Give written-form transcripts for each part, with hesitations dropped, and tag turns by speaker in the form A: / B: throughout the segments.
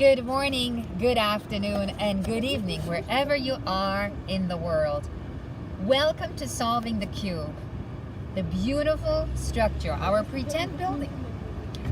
A: Good morning, good afternoon, and good evening, wherever you are in the world. Welcome to Solving the Cube, the beautiful structure, our pretend building.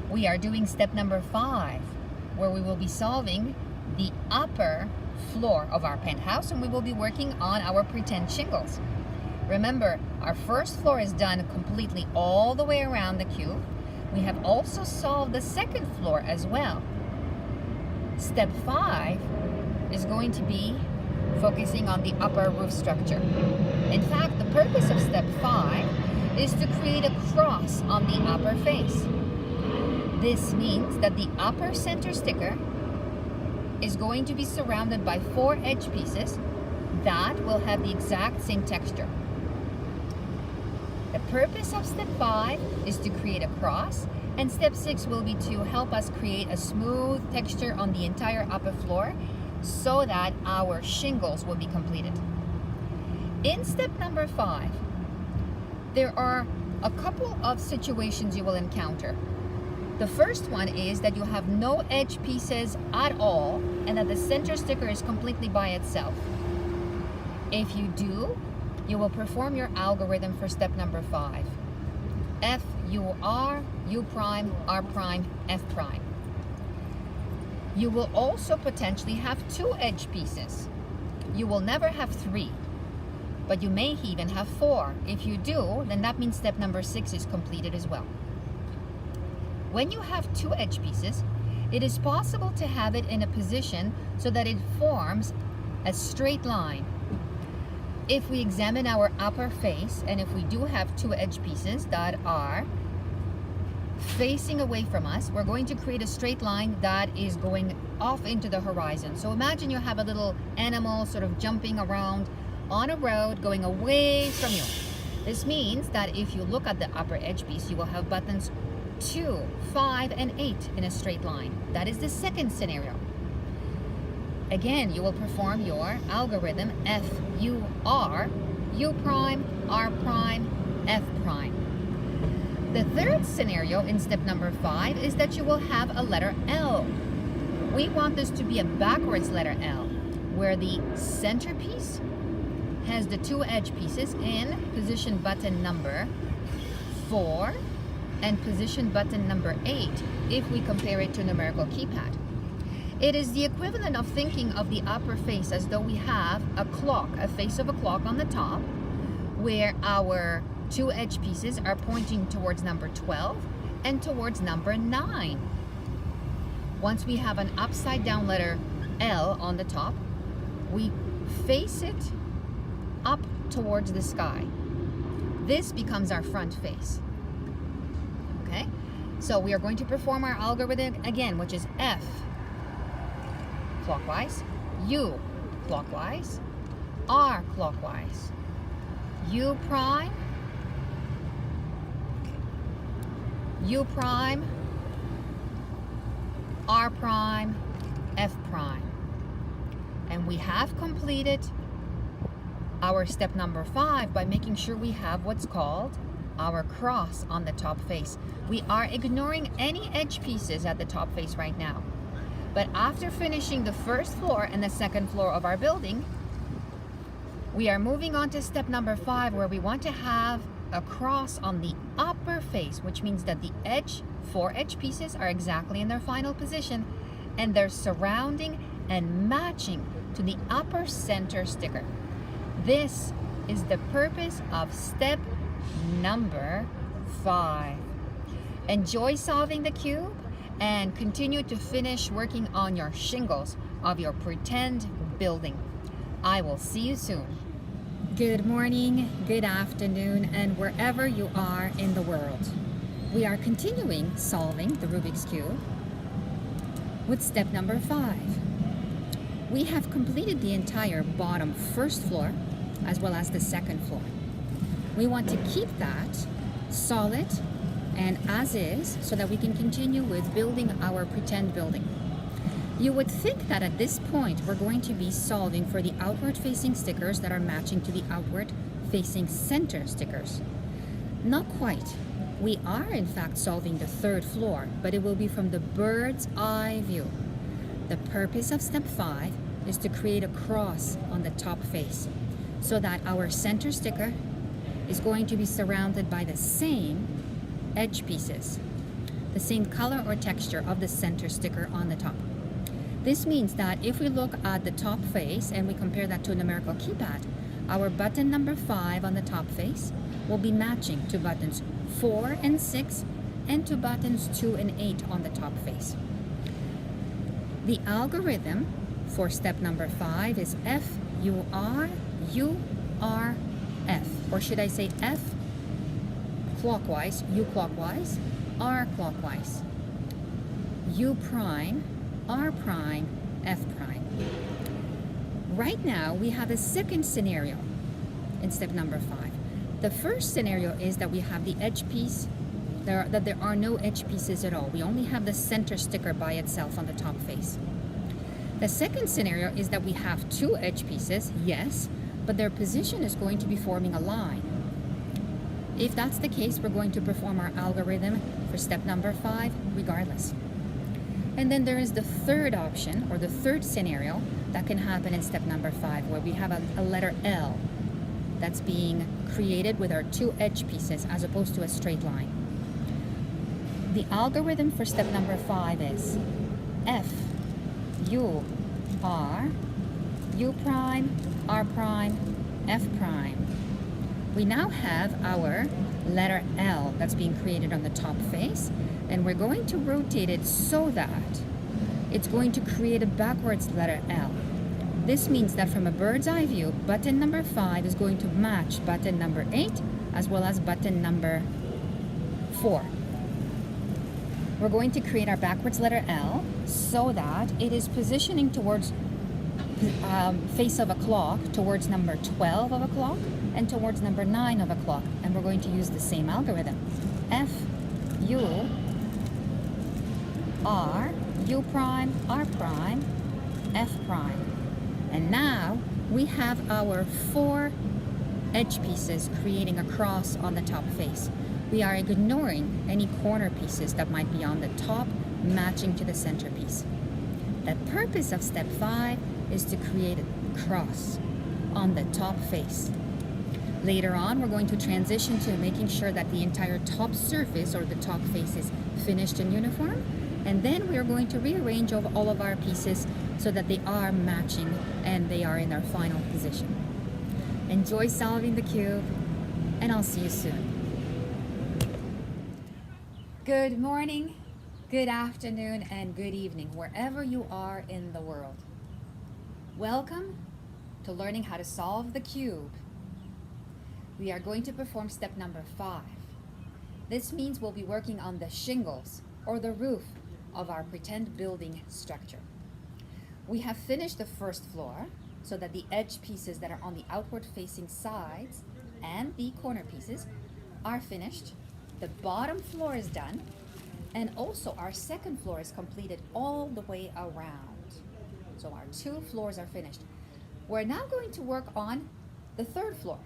A: We are doing step number 5, where we will be solving the upper floor of our penthouse, and we will be working on our pretend shingles. Remember, our first floor is done completely all the way around the cube. We have also solved the second floor as well. Step 5 is going to be focusing on the upper roof structure. In fact, the purpose of step 5 is to create a cross on the upper face. This means that the upper center sticker is going to be surrounded by 4 edge pieces that will have the exact same texture. The purpose of step 5 is to create a cross, and step 6 will be to help us create a smooth texture on the entire upper floor so that our shingles will be completed. In step number 5, there are a couple of situations you will encounter. The first one is that you have no edge pieces at all and that the center sticker is completely by itself. If you do, you will perform your algorithm for step number 5. F, U, R, U prime, R prime, F prime. You will also potentially have 2 edge pieces. You will never have 3, but you may even have 4. If you do, then that means step number 6 is completed as well. When you have 2 edge pieces, it is possible to have it in a position so that it forms a straight line. If we examine our upper face, and if we do have 2 edge pieces that are facing away from us, we're going to create a straight line that is going off into the horizon. So imagine you have a little animal sort of jumping around on a road going away from you. This means that if you look at the upper edge piece, you will have buttons 2, 5, and 8 in a straight line. That is the second scenario. Again, you will perform your algorithm F, U, R, U prime, R prime, F prime. The third scenario in step number 5 is that you will have a letter L. We want this to be a backwards letter L, where the centerpiece has the 2 edge pieces in position button number 4 and position button number 8 if we compare it to a numerical keypad. It is the equivalent of thinking of the upper face as though we have a clock, a face of a clock on the top, where our 2 edge pieces are pointing towards number 12 and towards number 9. Once we have an upside down letter L on the top, we face it up towards the sky. This becomes our front face. Okay? So we are going to perform our algorithm again, which is F clockwise, U clockwise, R clockwise, U prime, U prime, R prime, F prime. And we have completed our step number 5 by making sure we have what's called our cross on the top face. We are ignoring any edge pieces at the top face right now. But after finishing the first floor and the second floor of our building, we are moving on to step number 5, where we want to have a cross on the upper face, which means that the 4 edge pieces are exactly in their final position and they're surrounding and matching to the upper center sticker. This is the purpose of step number 5. Enjoy solving the cube and continue to finish working on your shingles of your pretend building. I will see you soon. Good morning, good afternoon, and wherever you are in the world. We are continuing solving the Rubik's Cube with step number 5. We have completed the entire bottom first floor as well as the second floor. We want to keep that solid and as is so that we can continue with building our pretend building. You would think that at this point we're going to be solving for the outward facing stickers that are matching to the outward facing center stickers. Not quite. We are in fact solving the third floor, but it will be from the bird's eye view. The purpose of step 5 is to create a cross on the top face so that our center sticker is going to be surrounded by the same edge pieces, the same color or texture of the center sticker on the top. This means that if we look at the top face and we compare that to a numerical keypad, our button number 5 on the top face will be matching to buttons 4 and 6 and to buttons 2 and 8 on the top face. The algorithm for step number 5 is F-U-R-U-R-F, or should I say F clockwise, U clockwise, R clockwise, U prime, R prime, F prime. Right now we have a second scenario in step number 5. The first scenario is that we have the edge piece, that there are no edge pieces at all. We only have the center sticker by itself on the top face. The second scenario is that we have 2 edge pieces, yes, but their position is going to be forming a line. If that's the case, we're going to perform our algorithm for step number 5 regardless. And then there is the third option, or the third scenario that can happen in step number 5, where we have a letter L that's being created with our 2 edge pieces as opposed to a straight line. The algorithm for step number 5 is F, U, R, U prime, R prime, F prime. We now have our letter L that's being created on the top face, and we're going to rotate it so that it's going to create a backwards letter L. This means that from a bird's eye view, button number 5 is going to match button number 8 as well as button number 4. We're going to create our backwards letter L so that it is positioning towards face of a clock, towards number 12 of a clock and towards number 9 of a clock. And we're going to use the same algorithm. F, U, R, U prime, R prime, F prime. And now we have our 4 edge pieces creating a cross on the top face. We are ignoring any corner pieces that might be on the top, matching to the centerpiece. The purpose of step 5 is to create a cross on the top face. Later on, we're going to transition to making sure that the entire top surface or the top face is finished and uniform. And then we are going to rearrange all of our pieces so that they are matching and they are in their final position. Enjoy solving the cube, and I'll see you soon. Good morning, good afternoon, and good evening, wherever you are in the world. Welcome to learning how to solve the cube. We are going to perform step number 5. This means we'll be working on the shingles or the roof of our pretend building structure. We have finished the first floor so that the edge pieces that are on the outward facing sides and the corner pieces are finished. The bottom floor is done, and also our second floor is completed all the way around. So our 2 floors are finished. We're now going to work on the third floor,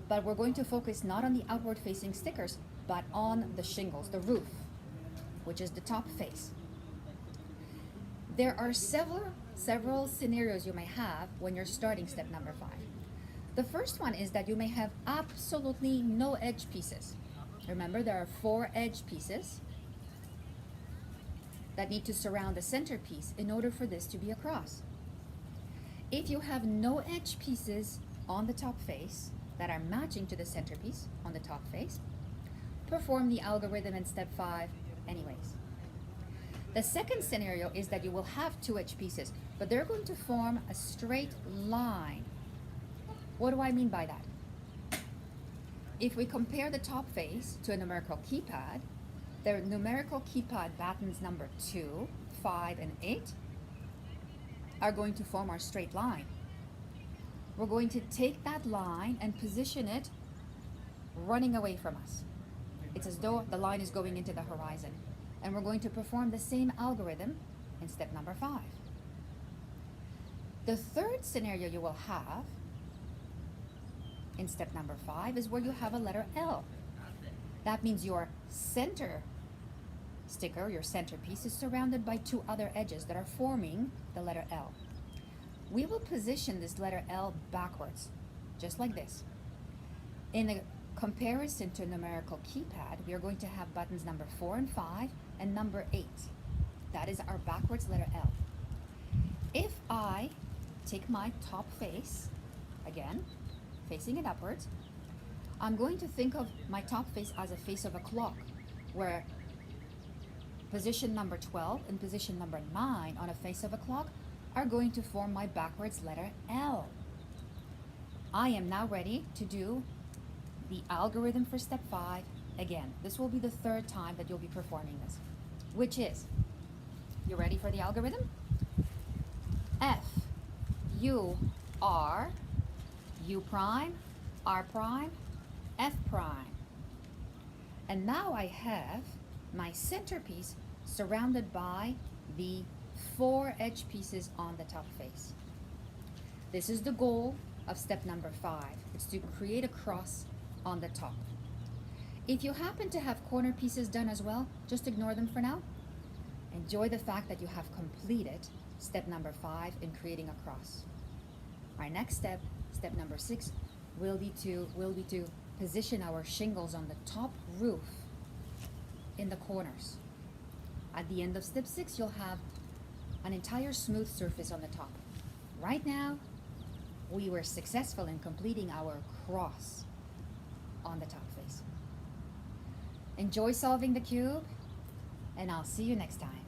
A: but we're going to focus not on the outward facing stickers, but on the shingles, the roof, which is the top face. There are several scenarios you may have when you're starting step number 5. The first one is that you may have absolutely no edge pieces. Remember, there are 4 edge pieces that need to surround the centerpiece in order for this to be a cross. If you have no edge pieces on the top face that are matching to the centerpiece on the top face, perform the algorithm in step 5 anyways. The second scenario is that you will have 2 edge pieces, but they're going to form a straight line. What do I mean by that? If we compare the top face to a numerical keypad, the numerical keypad buttons number 2, 5, and 8 are going to form our straight line. We're going to take that line and position it running away from us. It's as though the line is going into the horizon. And we're going to perform the same algorithm in step number 5. The third scenario you will have in step number 5 is where you have a letter L. That means your center sticker, your centerpiece, is surrounded by two other edges that are forming the letter L. We will position this letter L backwards, just like this. In a comparison to a numerical keypad, we are going to have buttons number 4 and 5 and number 8. That is our backwards letter L. If I take my top face, again, facing it upwards, I'm going to think of my top face as a face of a clock, where position number 12 and position number 9 on a face of a clock are going to form my backwards letter L. I am now ready to do the algorithm for step 5 again. This will be the third time that you'll be performing this, which is, you ready for the algorithm? F, U, R, U prime, R prime, F prime. And now I have my centerpiece surrounded by the 4 edge pieces on the top face. This is the goal of step number 5. It's to create a cross on the top. If you happen to have corner pieces done as well, just ignore them for now. Enjoy the fact that you have completed step number 5 in creating a cross. Our next step, step number 6, will be to position our shingles on the top roof in the corners. At the end of step 6, you'll have an entire smooth surface on the top. Right now, we were successful in completing our cross on the top face. Enjoy solving the cube, and I'll see you next time.